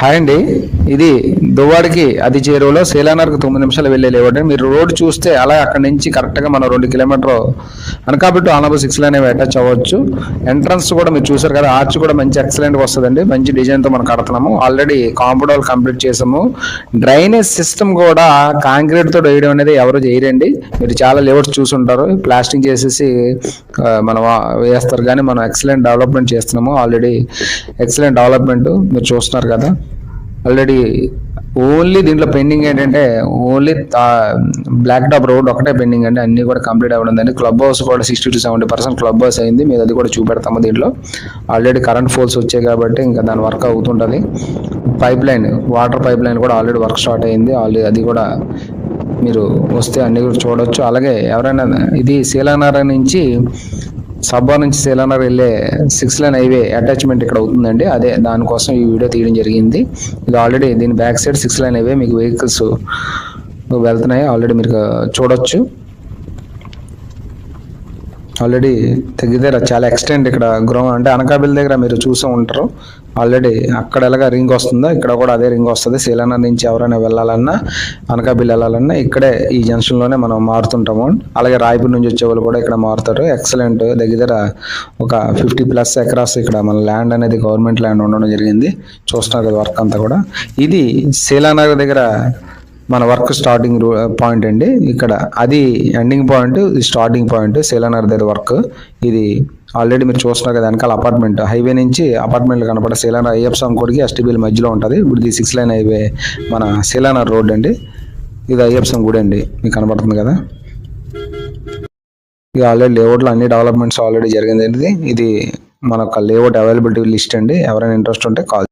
Hi అండి. ఇది దువ్వాడికి అది చేరువలో సేలానర్కి 9 నిమిషాలు వెళ్ళే లేవట. మీరు రోడ్ చూస్తే అలా అక్కడి నుంచి కరెక్ట్గా మనం 2 కిలోమీటర్ అనకాబెట్టు ఆనబు 6 లైన్ అటాచ్ అవ్వచ్చు. ఎంట్రన్స్ కూడా మీరు చూసారు కదా, ఆర్చ్ కూడా మంచి ఎక్సలెంట్గా వస్తుందండి. మంచి డిజైన్తో మనం కడుతున్నాము. ఆల్రెడీ కాంపౌండ్ వాల్ కంప్లీట్ చేసాము. డ్రైనేజ్ సిస్టమ్ కూడా కాంక్రీట్తో వేయడం అనేది ఎవరు చేయరండి. మీరు చాలా లేఅవుట్స్ చూసుంటారు, ప్లాస్టింగ్ చేసేసి మనం వేస్తారు. కానీ మనం ఎక్సలెంట్ డెవలప్మెంట్ చేస్తున్నాము. ఆల్రెడీ ఎక్సలెంట్ డెవలప్మెంట్ మీరు చూస్తున్నారు కదా. ఆల్రెడీ ఓన్లీ దీంట్లో పెండింగ్ ఏంటంటే ఓన్లీ బ్లాక్ టాప్ రోడ్ ఒకటే పెండింగ్ అండి. అన్ని కూడా కంప్లీట్ అవ్వడండి. క్లబ్ హౌస్ కూడా 60 to 70% క్లబ్ హౌస్ అయింది. మీరు అది కూడా చూపెడతాము. దీంట్లో ఆల్రెడీ కరెంట్ ఫోల్స్ వచ్చాయి కాబట్టి ఇంకా దాని వర్క్ అవుతుంటుంది. Pipe line, water pipe line కూడా ఆల్రెడీ వర్క్ స్టార్ట్ అయింది. ఆల్రెడీ అది కూడా మీరు వస్తే అన్ని కూడా చూడవచ్చు. అలాగే ఎవరైనా ఇది శీలానార నుంచి సబ్బా నుంచి సేలానర్ వెళ్ళే 6 లైన్ హైవే అటాచ్మెంట్ ఇక్కడ అవుతుందండి. అదే దానికోసం ఈ వీడియో తీయడం జరిగింది. ఇది ఆల్రెడీ దీని బ్యాక్ సైడ్ 6 లైన్ హైవే మీకు వెహికల్స్ వెళ్తున్నాయి. ఆల్రెడీ మీరు చూడొచ్చు. ఆల్రెడీ దగ్గర చాలా ఎక్స్టెండ్ ఇక్కడ గ్రౌండ్ అంటే అనకాపల్లి దగ్గర మీరు చూసే ఉంటారు. ఆల్రెడీ అక్కడ ఎలాగా రింగ్ వస్తుందో ఇక్కడ కూడా అదే రింగ్ వస్తుంది. సేలానర్ నుంచి ఎవరైనా వెళ్ళాలన్నా అనకాపల్లి వెళ్ళాలన్నా ఇక్కడే ఈ జంక్షన్లోనే మనం మారుతుంటాము. అలాగే రాయపూర్ నుంచి వచ్చే వాళ్ళు కూడా ఇక్కడ మారుతారు. ఎక్సలెంట్ దగ్గర ఒక 50+ ఎకరాస్ ఇక్కడ మన ల్యాండ్ అనేది గవర్నమెంట్ ల్యాండ్ ఉండడం జరిగింది. చూస్తున్నారు కదా వర్క్ అంతా కూడా. ఇది సేలానగర్ దగ్గర మన వర్క్ స్టార్టింగ్ పాయింట్ అండి. ఇక్కడ అది ఎండింగ్ పాయింట్, స్టార్టింగ్ పాయింట్ సేలానగర్ దగ్గర వర్క్. ఇది ఆల్రెడీ మీరు చూస్తున్నారు కదా వెనకాల అపార్ట్మెంట్, హైవే నుంచి అపార్ట్మెంట్లు కనపడే సేలానగర్ అయ్యప్ప స్వామి గుడికి STBL మధ్యలో ఉంటుంది. ఇప్పుడు ఇది 6 లైన్ హైవే మన సేలానగర్ రోడ్ అండి. ఇది అయ్యప్ప స్వామి గుడి అండి, మీకు కనపడుతుంది కదా. ఇది ఆల్రెడీ లేఅవుట్లో అన్ని డెవలప్మెంట్స్ ఆల్రెడీ జరిగింది. ఇది మన లేఅవుట్ అవైలబిలిటీ లిస్ట్ అండి. ఎవరైనా ఇంట్రెస్ట్ ఉంటే కాల్